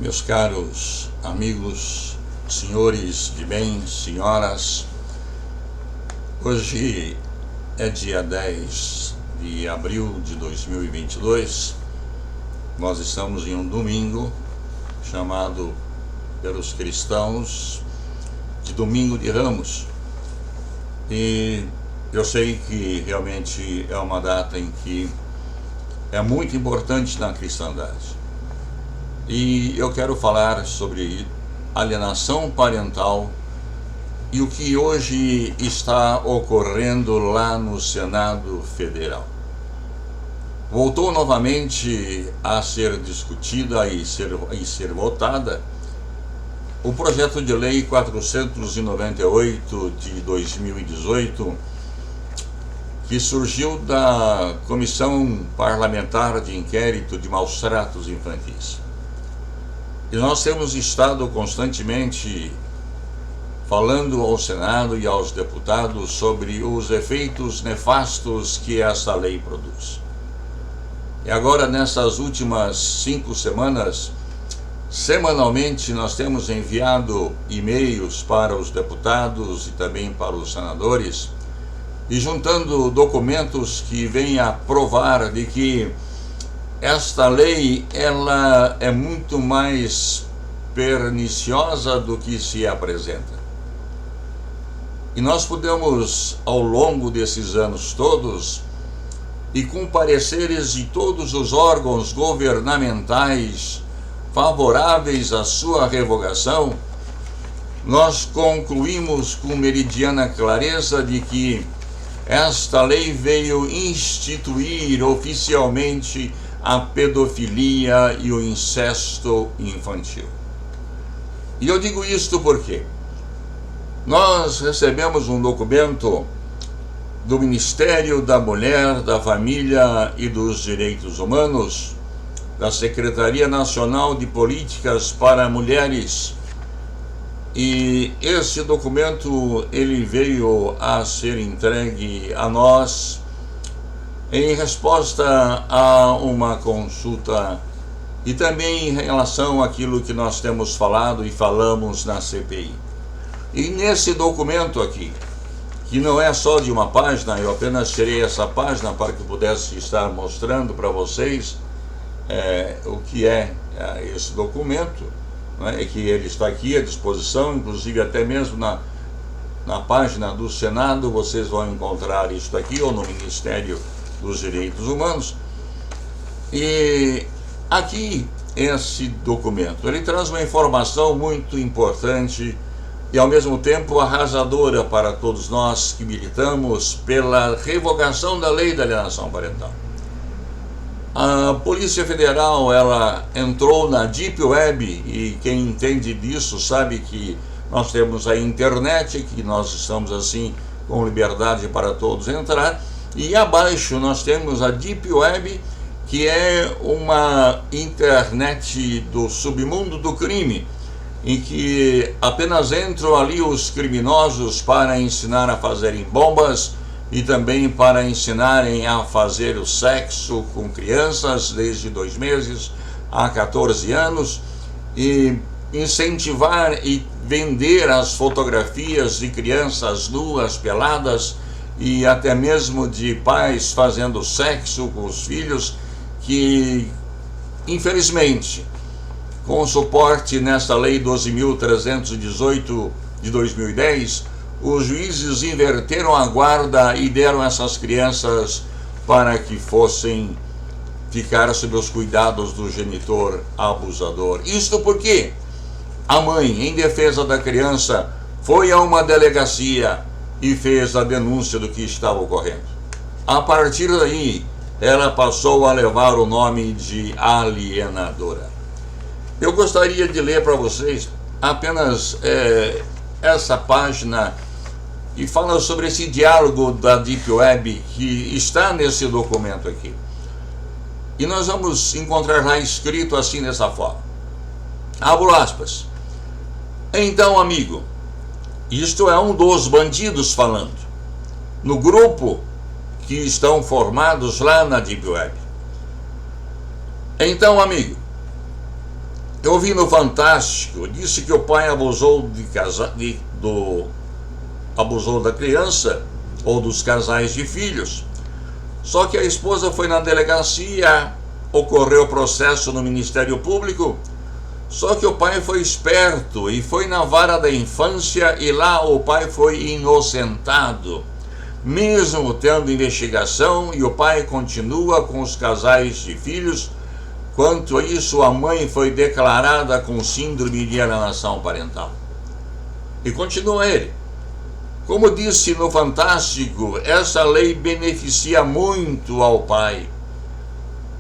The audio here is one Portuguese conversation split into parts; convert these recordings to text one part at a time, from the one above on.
Meus caros amigos, senhores de bem, senhoras, hoje é dia 10 de abril de 2022, nós estamos em um domingo chamado pelos cristãos de Domingo de Ramos, e eu sei que realmente é uma data em que é muito importante na cristandade. E eu quero falar sobre alienação parental e o que hoje está ocorrendo lá no Senado Federal. Voltou novamente a ser discutida e ser votada o projeto de lei 498 de 2018, que surgiu da Comissão Parlamentar de Inquérito de Maus Tratos Infantis. E nós temos estado constantemente falando ao Senado e aos deputados sobre os efeitos nefastos que essa lei produz. E agora, nessas últimas 5 semanas, semanalmente nós temos enviado e-mails para os deputados e também para os senadores, e juntando documentos que vêm a provar de que esta lei ela é muito mais perniciosa do que se apresenta. E nós podemos, ao longo desses anos todos, e com pareceres de todos os órgãos governamentais favoráveis à sua revogação, nós concluímos com meridiana clareza de que esta lei veio instituir oficialmente a pedofilia e o incesto infantil. E eu digo isto porque nós recebemos um documento do Ministério da Mulher, da Família e dos Direitos Humanos, da Secretaria Nacional de Políticas para Mulheres, e esse documento ele veio a ser entregue a nós em resposta a uma consulta e também em relação àquilo que nós temos falado e falamos na CPI. E nesse documento aqui, que não é só de uma página, eu apenas tirei essa página para que pudesse estar mostrando para vocês o que é esse documento, é que ele está aqui à disposição, inclusive até mesmo na página do Senado vocês vão encontrar isso aqui, ou no Ministério dos Direitos Humanos. E aqui esse documento, ele traz uma informação muito importante e ao mesmo tempo arrasadora para todos nós que militamos pela revogação da lei da alienação parental. A Polícia Federal, ela entrou na Deep Web, e quem entende disso sabe que nós temos a internet, que nós estamos assim com liberdade para todos entrar, e abaixo nós temos a Deep Web, que é uma internet do submundo do crime, em que apenas entram ali os criminosos para ensinar a fazerem bombas e também para ensinarem a fazer o sexo com crianças desde 2 meses a 14 anos e incentivar e vender as fotografias de crianças nuas, peladas, e até mesmo de pais fazendo sexo com os filhos, que infelizmente, com o suporte nesta lei 12.318 de 2010, os juízes inverteram a guarda e deram essas crianças para que fossem ficar sob os cuidados do genitor abusador. Isto porque a mãe, em defesa da criança, foi a uma delegacia e fez a denúncia do que estava ocorrendo. A partir daí, ela passou a levar o nome de alienadora. Eu gostaria de ler para vocês apenas essa página e fala sobre esse diálogo da Deep Web que está nesse documento aqui. E nós vamos encontrar lá escrito assim dessa forma. Abro aspas. Então, amigo, isto é um dos bandidos falando, no grupo que estão formados lá na Deep Web. Então, amigo, Eu vi no Fantástico, disse que o pai abusou abusou da criança ou dos casais de filhos. Só que a esposa foi na delegacia, ocorreu o processo no Ministério Público, só que o pai foi esperto e foi na vara da infância e lá o pai foi inocentado. Mesmo tendo investigação, e o pai continua com os casais de filhos. Quanto a isso, a mãe foi declarada com síndrome de alienação parental. E continua ele. Como disse no Fantástico, essa lei beneficia muito ao pai.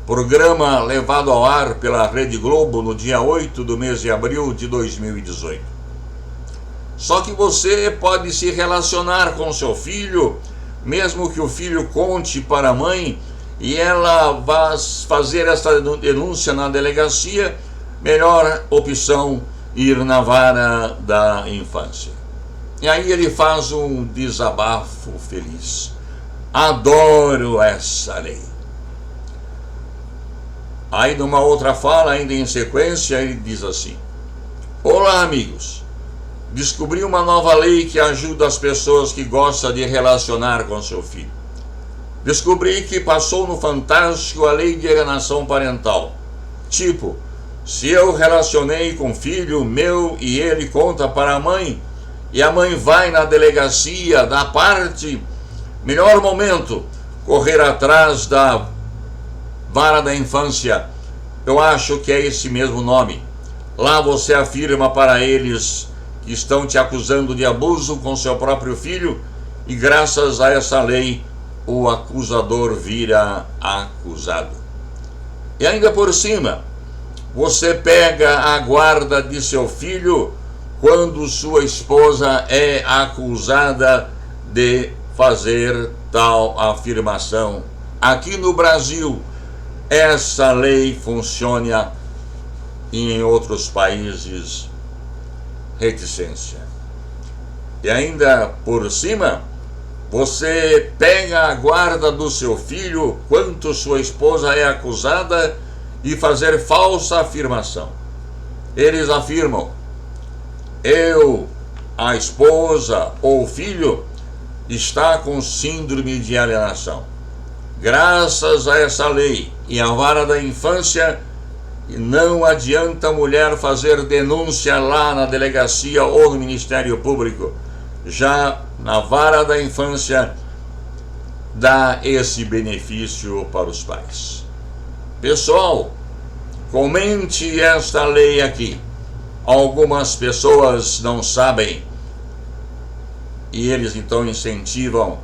Programa levado ao ar pela Rede Globo no dia 8 do mês de abril de 2018. Só que você pode se relacionar com seu filho, mesmo que o filho conte para a mãe e ela vá fazer essa denúncia na delegacia, melhor opção ir na vara da infância. E aí ele faz um desabafo feliz. Adoro essa lei. Aí numa outra fala, ainda em sequência, ele diz assim: olá amigos, descobri uma nova lei que ajuda as pessoas que gostam de relacionar com seu filho. Descobri que passou no Fantástico a lei de alienação parental. Tipo, se eu relacionei com o filho meu e ele conta para a mãe, e a mãe vai na delegacia da parte, melhor momento, correr atrás da vara da infância. Eu acho que é esse mesmo nome. Lá você afirma para eles que estão te acusando de abuso com seu próprio filho, e graças a essa lei o acusador vira acusado. E ainda por cima, você pega a guarda de seu filho quando sua esposa é acusada de fazer tal afirmação. Aqui no Brasil, essa lei funciona, e em outros países, reticência. E ainda por cima, você pega a guarda do seu filho quando sua esposa é acusada de fazer falsa afirmação. Eles afirmam: eu, a esposa ou o filho, está com síndrome de alienação. Graças a essa lei e a vara da infância, não adianta a mulher fazer denúncia lá na delegacia ou no Ministério Público. Já na vara da infância, dá esse benefício para os pais. Pessoal, comente esta lei aqui. Algumas pessoas não sabem e eles então incentivam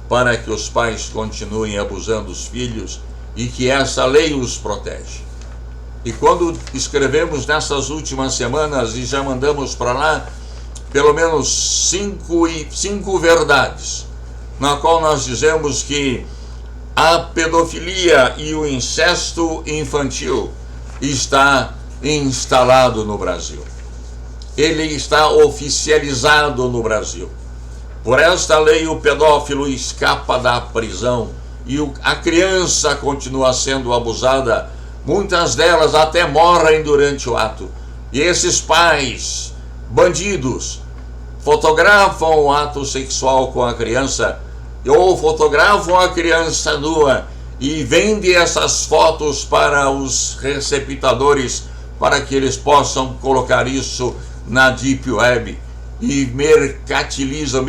para que os pais continuem abusando dos filhos e que essa lei os protege. E quando escrevemos nessas últimas semanas e já mandamos para lá pelo menos cinco verdades, na qual nós dizemos que a pedofilia e o incesto infantil está instalado no Brasil. Ele está oficializado no Brasil. Por esta lei, o pedófilo escapa da prisão e a criança continua sendo abusada. Muitas delas até morrem durante o ato. E esses pais, bandidos, fotografam o ato sexual com a criança ou fotografam a criança nua e vendem essas fotos para os receptadores para que eles possam colocar isso na Deep Web e mercantilizam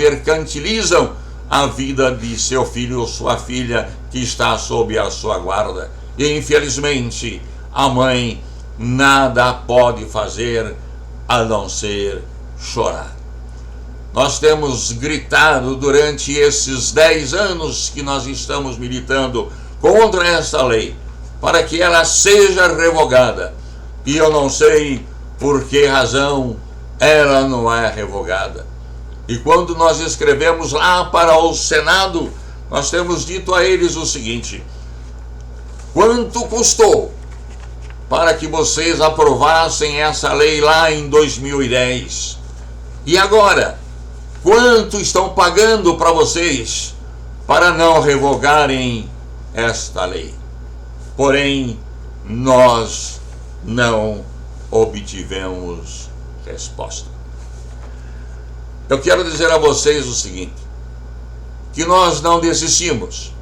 a vida de seu filho ou sua filha que está sob a sua guarda. E infelizmente a mãe nada pode fazer a não ser chorar. Nós temos gritado durante esses 10 anos que nós estamos militando contra essa lei, para que ela seja revogada. E eu não sei por que razão ela não é revogada. E quando nós escrevemos lá para o Senado, nós temos dito a eles o seguinte: quanto custou para que vocês aprovassem essa lei lá em 2010? E agora, quanto estão pagando para vocês para não revogarem esta lei? Porém, nós não obtivemos resposta. Eu quero dizer a vocês o seguinte, que nós não desistimos.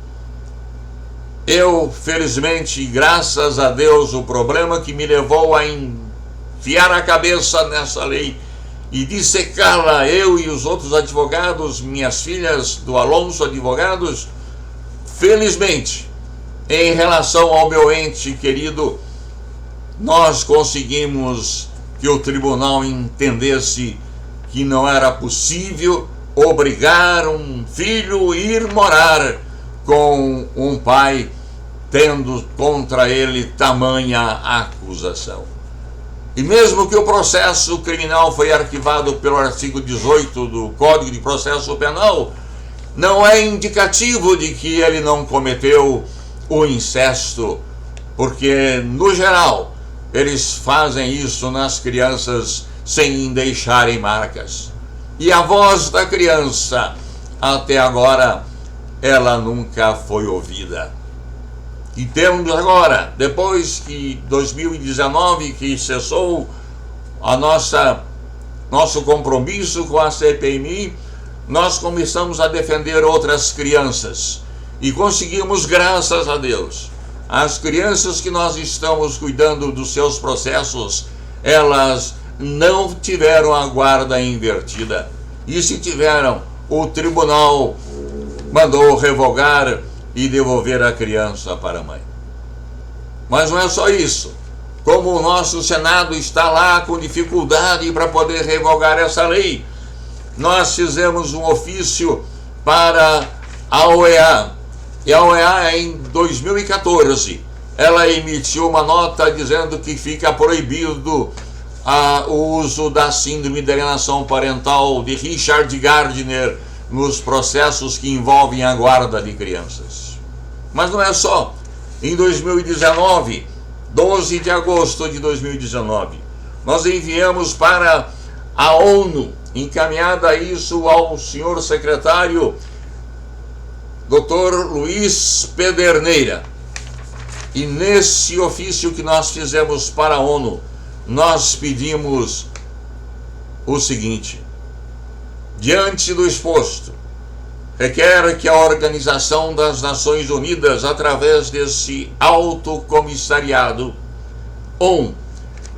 Eu, felizmente, graças a Deus, o problema que me levou a enfiar a cabeça nessa lei e dissecá-la, eu e os outros advogados, minhas filhas do Alonso Advogados, felizmente, em relação ao meu ente querido, nós conseguimos que o tribunal entendesse que não era possível obrigar um filho a ir morar com um pai, tendo contra ele tamanha acusação. E mesmo que o processo criminal foi arquivado pelo artigo 18 do Código de Processo Penal, não é indicativo de que ele não cometeu o incesto, porque, no geral, eles fazem isso nas crianças sem deixarem marcas. E a voz da criança, até agora, ela nunca foi ouvida. E temos agora, depois que 2019, que cessou nosso compromisso com a CPMI, nós começamos a defender outras crianças. E conseguimos, graças a Deus, as crianças que nós estamos cuidando dos seus processos, elas não tiveram a guarda invertida. E se tiveram, o tribunal mandou revogar e devolver a criança para a mãe. Mas não é só isso. Como o nosso Senado está lá com dificuldade para poder revogar essa lei, nós fizemos um ofício para a OEA. E a OEA, em 2014, ela emitiu uma nota dizendo que fica proibido o uso da síndrome de alienação parental de Richard Gardner nos processos que envolvem a guarda de crianças. Mas não é só. Em 2019, 12 de agosto de 2019, nós enviamos para a ONU, encaminhada isso ao senhor secretário Dr. Luiz Pederneira. E nesse ofício que nós fizemos para a ONU, nós pedimos o seguinte: diante do exposto, requer que a Organização das Nações Unidas, através desse alto comissariado,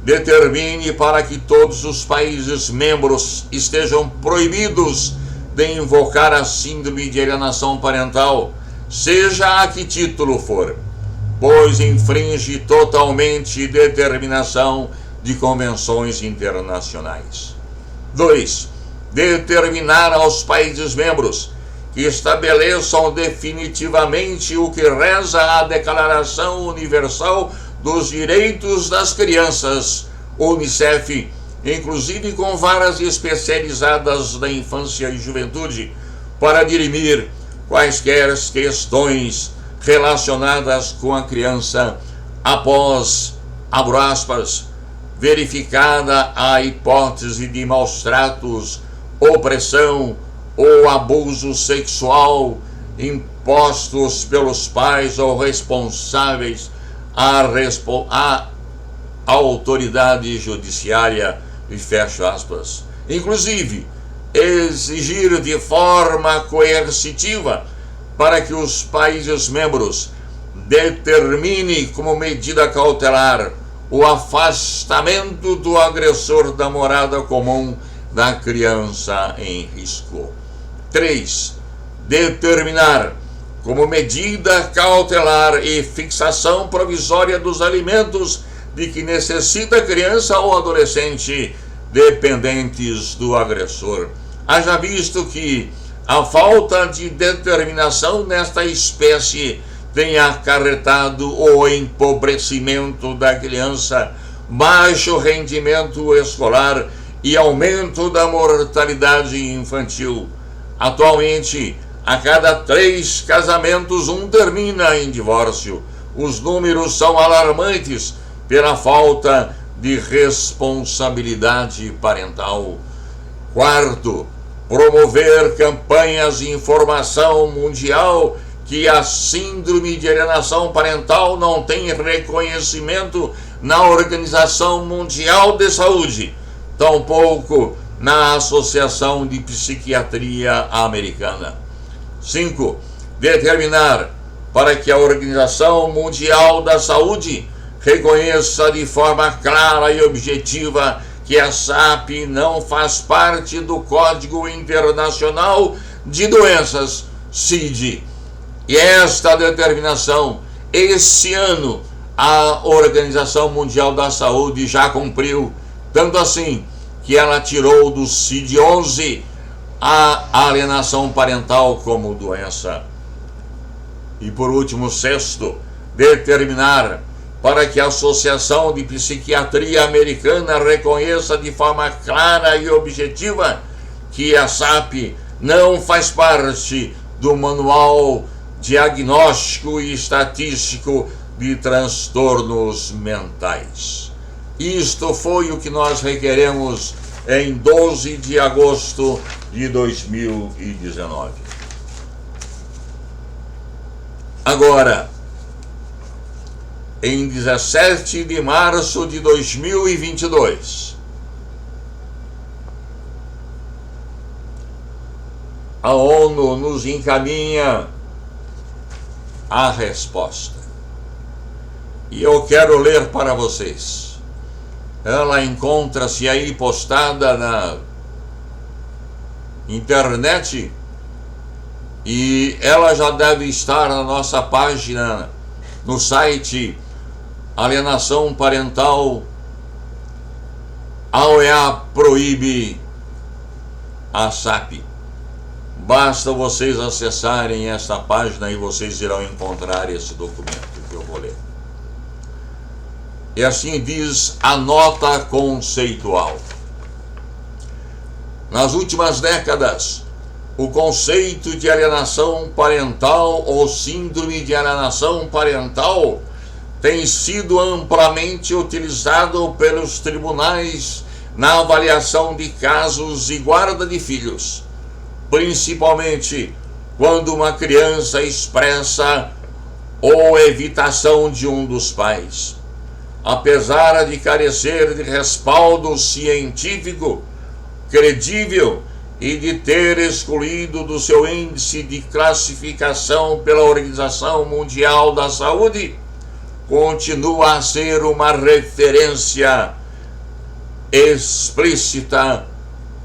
determine para que todos os países membros estejam proibidos de invocar a síndrome de alienação parental, seja a que título for, pois infringe totalmente determinação de convenções internacionais. 2. Determinar aos países membros que estabeleçam definitivamente o que reza a Declaração Universal dos Direitos das Crianças, UNICEF, inclusive com varas especializadas da infância e juventude, para dirimir quaisquer questões relacionadas com a criança após, abro aspas, verificada a hipótese de maus tratos, opressão ou abuso sexual impostos pelos pais ou responsáveis à autoridade judiciária, e fecho aspas. Inclusive, exigir de forma coercitiva para que os países membros determinem como medida cautelar o afastamento do agressor da morada comum da criança em risco. 3. Determinar como medida cautelar e fixação provisória dos alimentos de que necessita a criança ou adolescente dependentes do agressor. Haja visto que a falta de determinação nesta espécie tem acarretado o empobrecimento da criança, baixo rendimento escolar e aumento da mortalidade infantil. Atualmente, a cada 3 casamentos, um termina em divórcio. Os números são alarmantes pela falta de responsabilidade parental. 4. Promover campanhas de informação mundial que a síndrome de alienação parental não tem reconhecimento na Organização Mundial de Saúde, tampouco na Associação de Psiquiatria Americana. 5. Determinar para que a Organização Mundial da Saúde reconheça de forma clara e objetiva que a SAP não faz parte do Código Internacional de Doenças, CID. E esta determinação, esse ano, a Organização Mundial da Saúde já cumpriu, tanto assim que ela tirou do CID-11 a alienação parental como doença. E por último, 6, determinar para que a Associação de Psiquiatria Americana reconheça de forma clara e objetiva que a SAP não faz parte do Manual Diagnóstico e Estatístico de Transtornos Mentais. Isto foi o que nós requeremos em 12 de agosto de 2019. Agora, em 17 de março de 2022, a ONU nos encaminha a resposta. E eu quero ler para vocês. Ela encontra-se aí postada na internet e ela já deve estar na nossa página, no site Alienação Parental. A OEA proíbe a SAP. Basta vocês acessarem esta página e vocês irão encontrar esse documento que eu vou ler. E assim diz a nota conceitual. Nas últimas décadas, o conceito de alienação parental ou síndrome de alienação parental tem sido amplamente utilizado pelos tribunais na avaliação de casos de guarda de filhos, principalmente quando uma criança expressa ou evitação de um dos pais. Apesar de carecer de respaldo científico credível e de ter excluído do seu índice de classificação pela Organização Mundial da Saúde, continua a ser uma referência explícita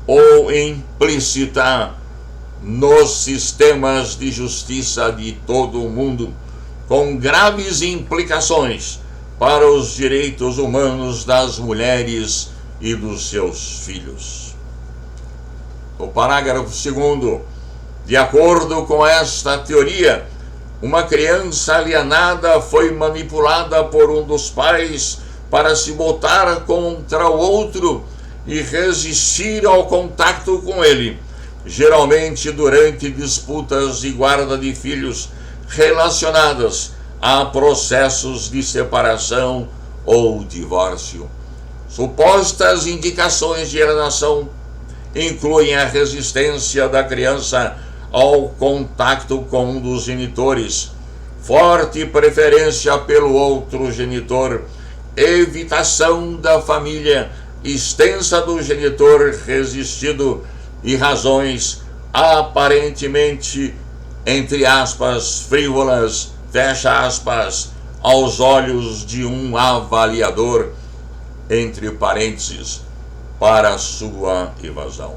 ou implícita nos sistemas de justiça de todo o mundo, com graves implicações para os direitos humanos das mulheres e dos seus filhos. O parágrafo 2º, de acordo com esta teoria, uma criança alienada foi manipulada por um dos pais para se botar contra o outro e resistir ao contato com ele, geralmente durante disputas de guarda de filhos relacionadas a processos de separação ou divórcio. Supostas indicações de alienação incluem a resistência da criança ao contato com um dos genitores, forte preferência pelo outro genitor, evitação da família extensa do genitor resistido e razões aparentemente, entre aspas, frívolas, fecha aspas, aos olhos de um avaliador, entre parênteses, para sua evasão.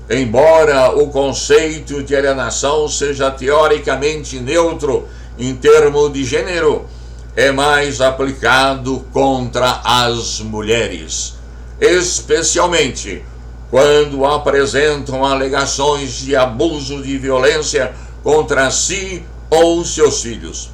Embora o conceito de alienação seja teoricamente neutro em termos de gênero, é mais aplicado contra as mulheres, especialmente quando apresentam alegações de abuso de violência contra si ou seus filhos.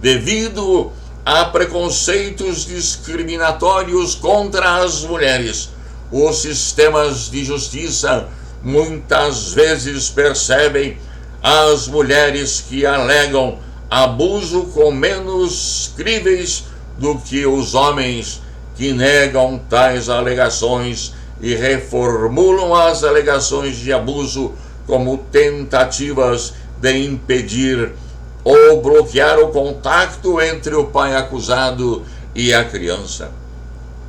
Devido a preconceitos discriminatórios contra as mulheres, os sistemas de justiça muitas vezes percebem as mulheres que alegam abuso como menos críveis do que os homens que negam tais alegações e reformulam as alegações de abuso como tentativas de impedir ou bloquear o contato entre o pai acusado e a criança.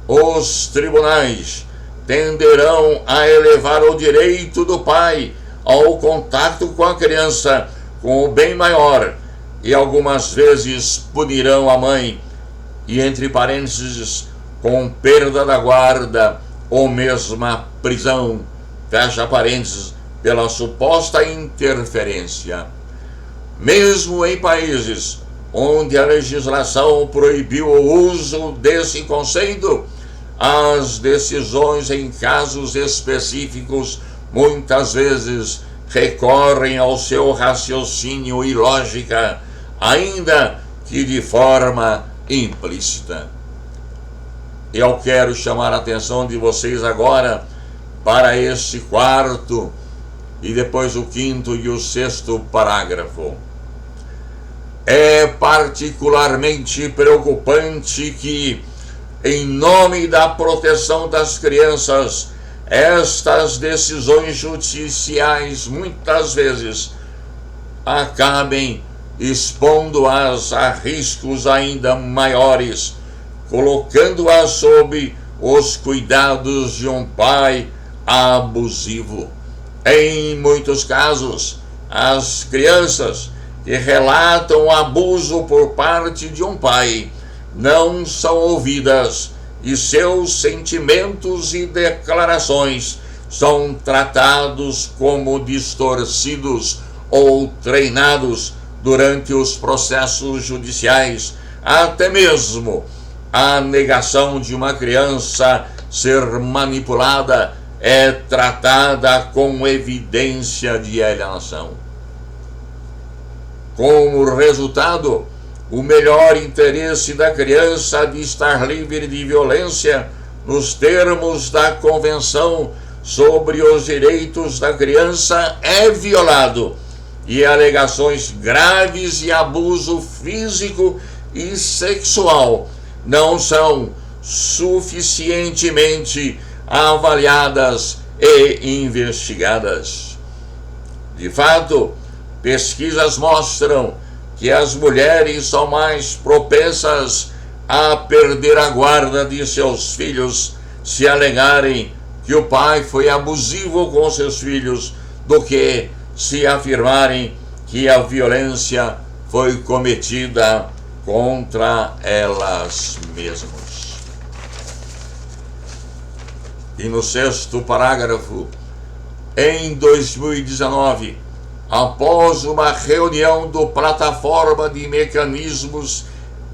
Os tribunais tenderão a elevar o direito do pai ao contato com a criança com o bem maior e algumas vezes punirão a mãe, e entre parênteses, com perda da guarda ou mesmo a prisão, fecha parênteses, pela suposta interferência. Mesmo em países onde a legislação proibiu o uso desse conceito, as decisões em casos específicos muitas vezes recorrem ao seu raciocínio e lógica, ainda que de forma implícita. Eu quero chamar a atenção de vocês agora para este quarto e depois o quinto e o sexto parágrafo. É particularmente preocupante que, em nome da proteção das crianças, estas decisões judiciais muitas vezes acabem expondo-as a riscos ainda maiores, colocando-as sob os cuidados de um pai abusivo. Em muitos casos, as crianças que relatam o abuso por parte de um pai não são ouvidas e seus sentimentos e declarações são tratados como distorcidos ou treinados durante os processos judiciais. Até mesmo a negação de uma criança ser manipulada é tratada com evidência de alienação. Como resultado, o melhor interesse da criança de estar livre de violência, nos termos da Convenção sobre os Direitos da Criança, é violado, e alegações graves de abuso físico e sexual não são suficientemente avaliadas e investigadas. De fato, pesquisas mostram que as mulheres são mais propensas a perder a guarda de seus filhos se alegarem que o pai foi abusivo com seus filhos do que se afirmarem que a violência foi cometida contra elas mesmas. E no sexto parágrafo, em 2019, após uma reunião do Plataforma de Mecanismos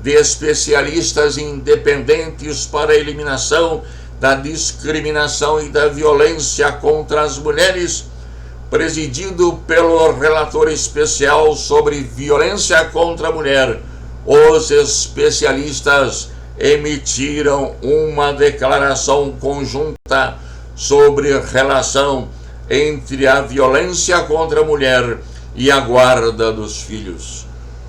de Especialistas Independentes para a Eliminação da Discriminação e da Violência contra as Mulheres, presidido pelo relator especial sobre violência contra a mulher, os especialistas emitiram uma declaração conjunta sobre relação entre a violência contra a mulher e a guarda dos filhos.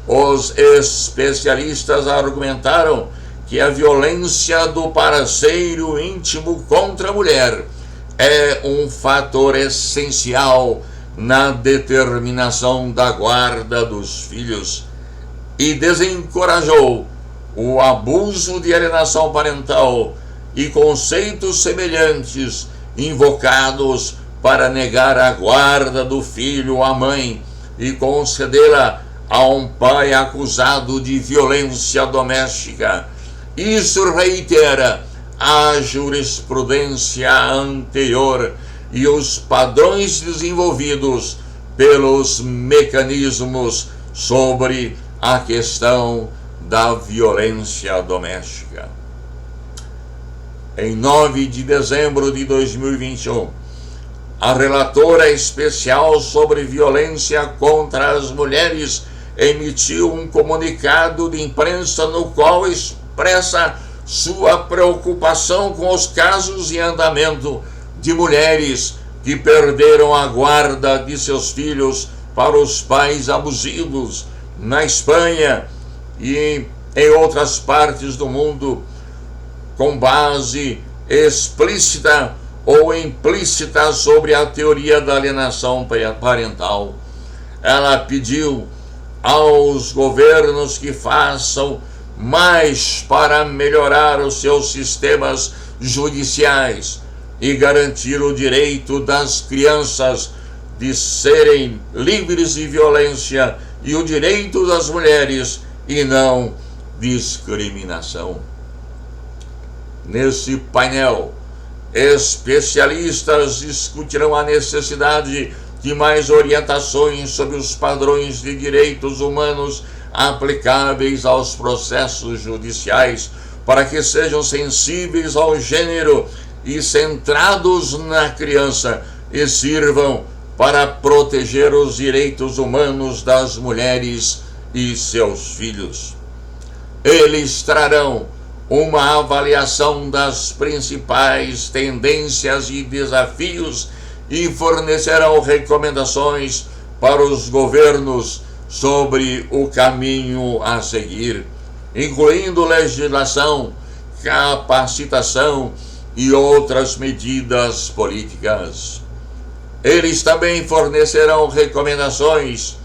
Os especialistas argumentaram que a violência do parceiro íntimo contra a mulher é um fator essencial na determinação da guarda dos filhos e desencorajou o abuso de alienação parental e conceitos semelhantes invocados para negar a guarda do filho à mãe e concedê-la a um pai acusado de violência doméstica. Isso reitera a jurisprudência anterior e os padrões desenvolvidos pelos mecanismos sobre a questão da violência doméstica. Em 9 de dezembro de 2021, a relatora especial sobre violência contra as mulheres emitiu um comunicado de imprensa no qual expressa sua preocupação com os casos em andamento de mulheres que perderam a guarda de seus filhos para os pais abusivos na Espanha e em outras partes do mundo, com base explícita ou implícita sobre a teoria da alienação parental. Ela pediu aos governos que façam mais para melhorar os seus sistemas judiciais e garantir o direito das crianças de serem livres de violência e o direito das mulheres e não discriminação. Nesse painel, especialistas discutirão a necessidade de mais orientações sobre os padrões de direitos humanos aplicáveis aos processos judiciais para que sejam sensíveis ao gênero e centrados na criança e sirvam para proteger os direitos humanos das mulheres e seus filhos. Eles trarão uma avaliação das principais tendências e desafios e fornecerão recomendações para os governos sobre o caminho a seguir, incluindo legislação, capacitação e outras medidas políticas. Eles também fornecerão recomendações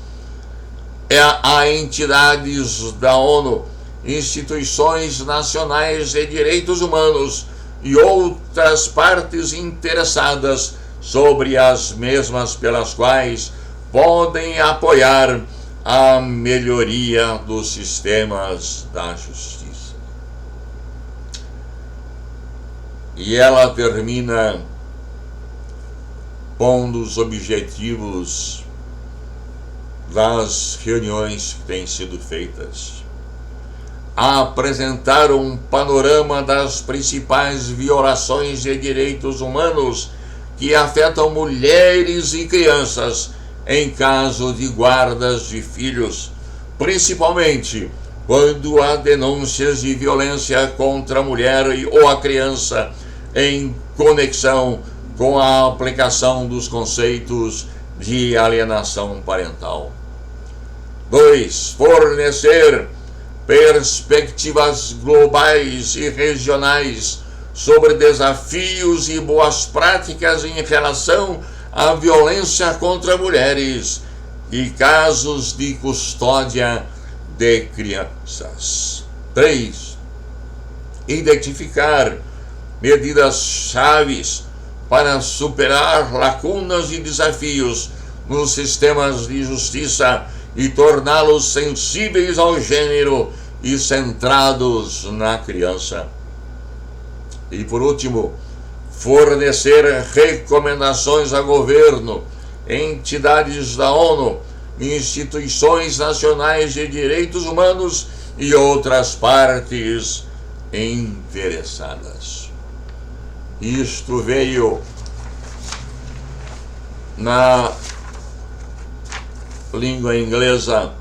a entidades da ONU, instituições nacionais de direitos humanos e outras partes interessadas sobre as mesmas, pelas quais podem apoiar a melhoria dos sistemas da justiça. E ela termina pondo os objetivos das reuniões que têm sido feitas. Apresentar um panorama das principais violações de direitos humanos que afetam mulheres e crianças em caso de guardas de filhos, principalmente quando há denúncias de violência contra a mulher ou a criança em conexão com a aplicação dos conceitos de alienação parental. 2. Fornecer perspectivas globais e regionais sobre desafios e boas práticas em relação à violência contra mulheres e casos de custódia de crianças. 3. Identificar medidas chaves para superar lacunas e desafios nos sistemas de justiça e torná-los sensíveis ao gênero e centrados na criança. E por último, fornecer recomendações a governo, entidades da ONU, instituições nacionais de direitos humanos e outras partes interessadas. Isto veio na língua inglesa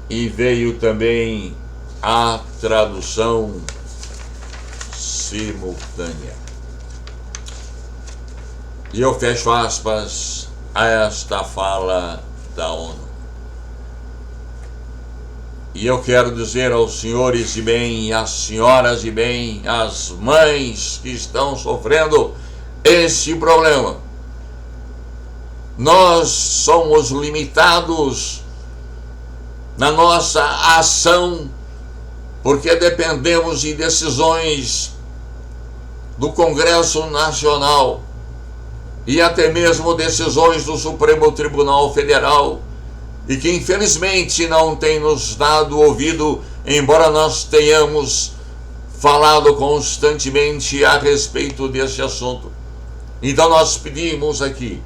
e veio também a tradução simultânea. E eu fecho aspas a esta fala da ONU. E eu quero dizer aos senhores de bem, às senhoras de bem, às mães que estão sofrendo esse problema: nós somos limitados na nossa ação porque dependemos de decisões do Congresso Nacional e até mesmo decisões do Supremo Tribunal Federal, e que infelizmente não tem nos dado ouvido, embora nós tenhamos falado constantemente a respeito desse assunto. Então nós pedimos aqui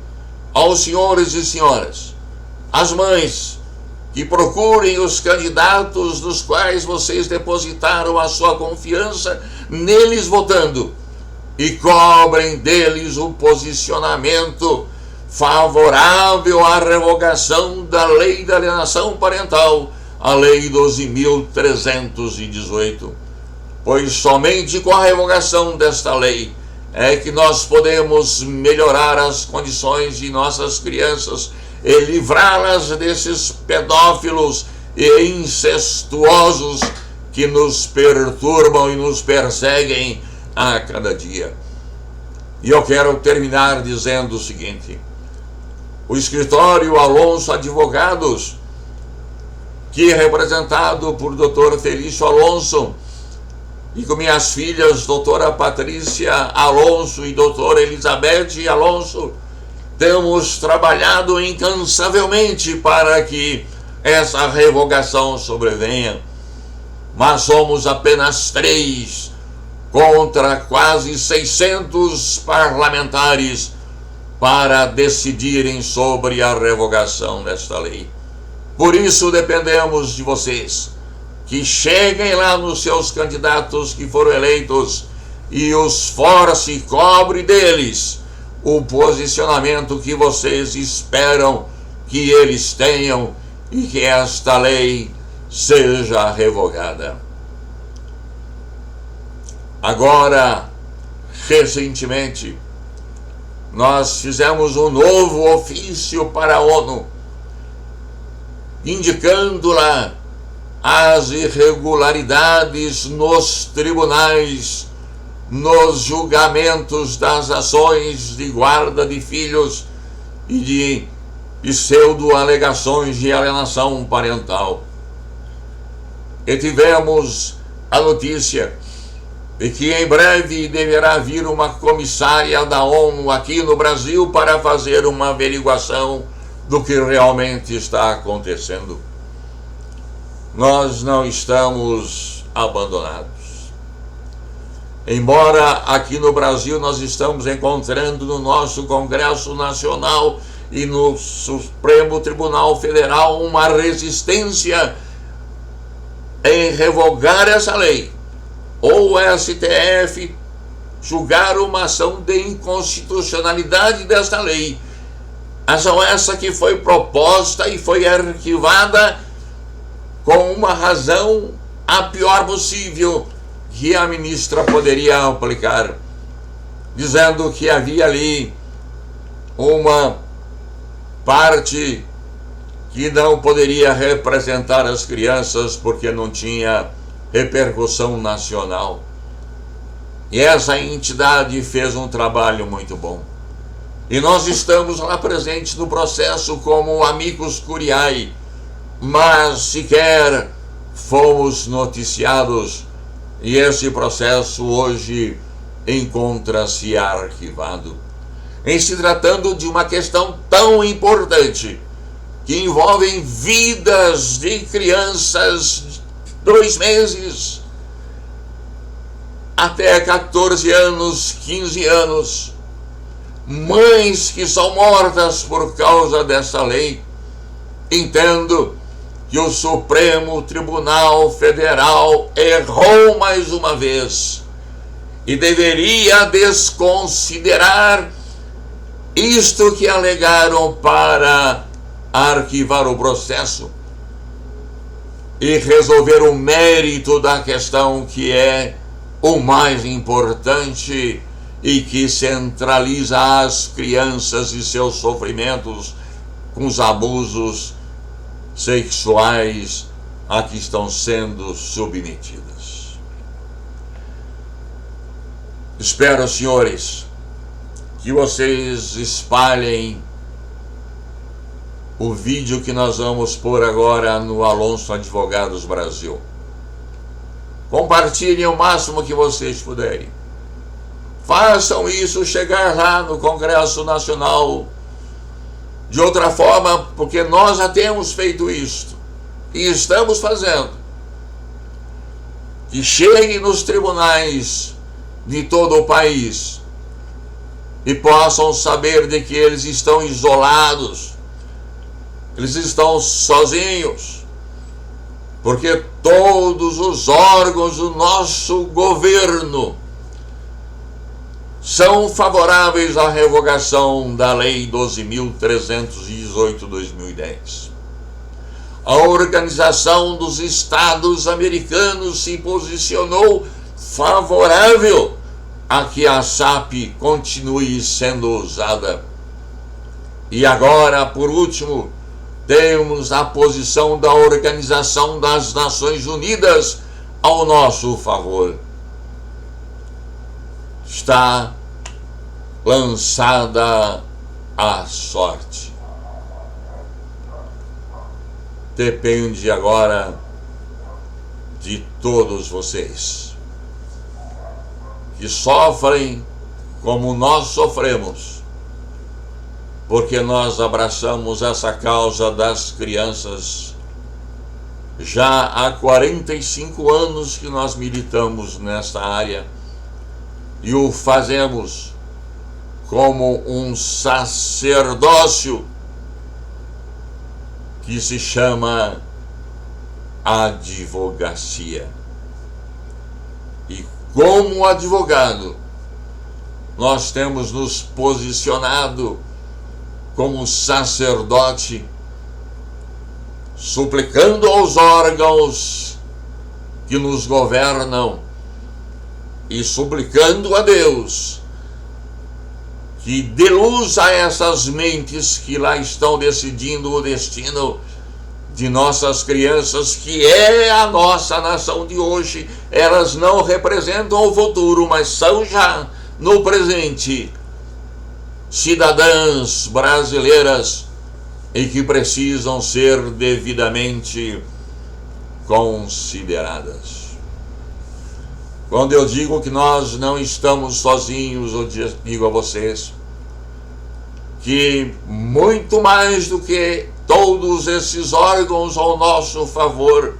aos senhores e senhoras, às mães, que procurem os candidatos nos quais vocês depositaram a sua confiança, neles votando, e cobrem deles o posicionamento favorável à revogação da Lei da Alienação Parental, a Lei 12.318, pois somente com a revogação desta lei é que nós podemos melhorar as condições de nossas crianças e livrá-las desses pedófilos e incestuosos que nos perturbam e nos perseguem a cada dia. E eu quero terminar dizendo o seguinte: o escritório Alonso Advogados, que é representado por Dr. Felício Alonso, e com minhas filhas, doutora Patrícia Alonso e doutora Elizabeth Alonso, temos trabalhado incansavelmente para que essa revogação sobrevenha, mas somos apenas 3 contra quase 600 parlamentares para decidirem sobre a revogação desta lei. Por isso dependemos de vocês, que cheguem lá nos seus candidatos que foram eleitos e os force e cobre deles o posicionamento que vocês esperam que eles tenham e que esta lei seja revogada. Agora, recentemente, nós fizemos um novo ofício para a ONU, indicando lá as irregularidades nos tribunais, nos julgamentos das ações de guarda de filhos e de pseudo-alegações de alienação parental. E tivemos a notícia de que em breve deverá vir uma comissária da ONU aqui no Brasil para fazer uma averiguação do que realmente está acontecendo. Nós não estamos abandonados. Embora aqui no Brasil nós estamos encontrando no nosso Congresso Nacional e no Supremo Tribunal Federal uma resistência em revogar essa lei, ou o STF julgar uma ação de inconstitucionalidade desta lei. Ação essa que foi proposta e foi arquivada com uma razão a pior possível que a ministra poderia aplicar, dizendo que havia ali uma parte que não poderia representar as crianças porque não tinha repercussão nacional. E essa entidade fez um trabalho muito bom. E nós estamos lá presentes no processo como amicus curiae, mas sequer fomos noticiados, e esse processo hoje encontra-se arquivado. Em se tratando de uma questão tão importante, que envolve vidas de crianças de 2 meses até 14 anos, 15 anos, mães que são mortas por causa dessa lei, entendo que o Supremo Tribunal Federal errou mais uma vez e deveria desconsiderar isto que alegaram para arquivar o processo e resolver o mérito da questão, que é o mais importante e que centraliza as crianças e seus sofrimentos com os abusos sexuais a que estão sendo submetidas. Espero, senhores, que vocês espalhem o vídeo que nós vamos pôr agora no Alonso Advogados Brasil. Compartilhem o máximo que vocês puderem. Façam isso chegar lá no Congresso Nacional. De outra forma, porque nós já temos feito isto e estamos fazendo, que chegue nos tribunais de todo o país e possam saber de que eles estão isolados, eles estão sozinhos, porque todos os órgãos do nosso governo são favoráveis à revogação da Lei 12.318/2010. A Organização dos Estados Americanos se posicionou favorável a que a SAP continue sendo usada. E agora, por último, temos a posição da Organização das Nações Unidas ao nosso favor. Está lançada a sorte. depende agora de todos vocês, que sofrem como nós sofremos, porque nós abraçamos essa causa das crianças já há 45 anos que nós militamos nesta área, e o fazemos como um sacerdócio que se chama advocacia. E como advogado, nós temos nos posicionado como sacerdote, suplicando aos órgãos que nos governam e suplicando a Deus que dê luz a essas mentes que lá estão decidindo o destino de nossas crianças, que é a nossa nação de hoje. Elas não representam o futuro, mas são já no presente cidadãs brasileiras e que precisam ser devidamente consideradas. Quando eu digo que nós não estamos sozinhos, eu digo a vocês que muito mais do que todos esses órgãos ao nosso favor,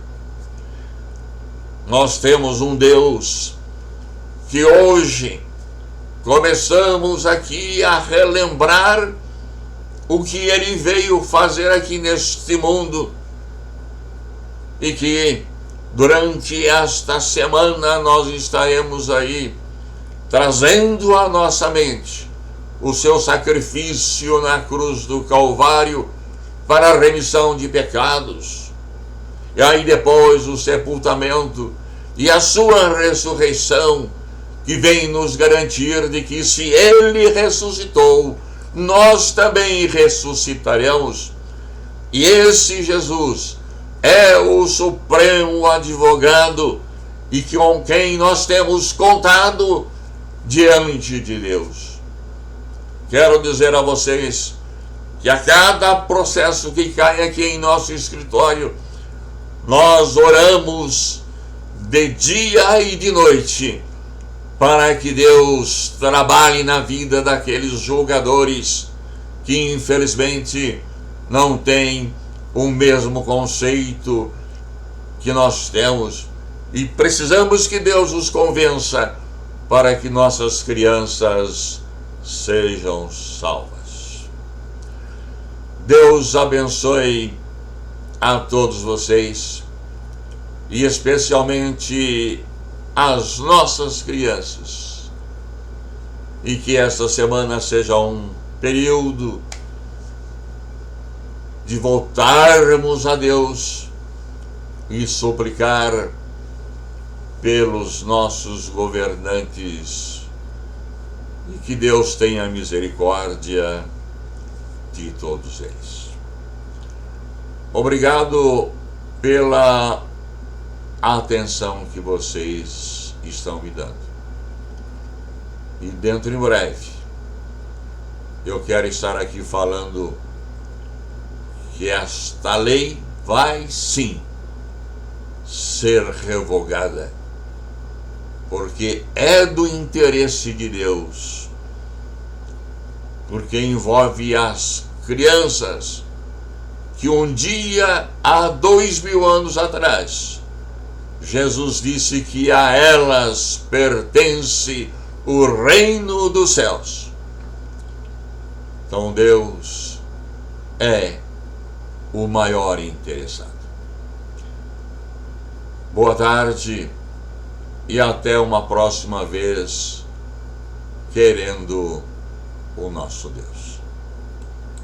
nós temos um Deus que hoje começamos aqui a relembrar o que Ele veio fazer aqui neste mundo, e que durante esta semana nós estaremos aí trazendo à nossa mente o seu sacrifício na cruz do Calvário para a remissão de pecados, e aí depois o sepultamento e a sua ressurreição, que vem nos garantir de que se Ele ressuscitou, nós também ressuscitaremos. E esse Jesus é o supremo advogado e com quem nós temos contado diante de Deus. Quero dizer a vocês que a cada processo que cai aqui em nosso escritório, nós oramos de dia e de noite para que Deus trabalhe na vida daqueles julgadores que infelizmente não têm o mesmo conceito que nós temos, e precisamos que Deus os convença para que nossas crianças sejam salvas. Deus abençoe a todos vocês, e especialmente as nossas crianças, e que esta semana seja um período de voltarmos a Deus e suplicar pelos nossos governantes, e que Deus tenha misericórdia de todos eles. Obrigado pela atenção que vocês estão me dando. E dentro de breve, eu quero estar aqui falando que esta lei vai sim ser revogada, porque é do interesse de Deus, porque envolve as crianças que um dia, há 2000 anos atrás, Jesus disse que a elas pertence o reino dos céus. Então Deus é o maior interessado. Boa tarde e até uma próxima vez, querendo o nosso Deus.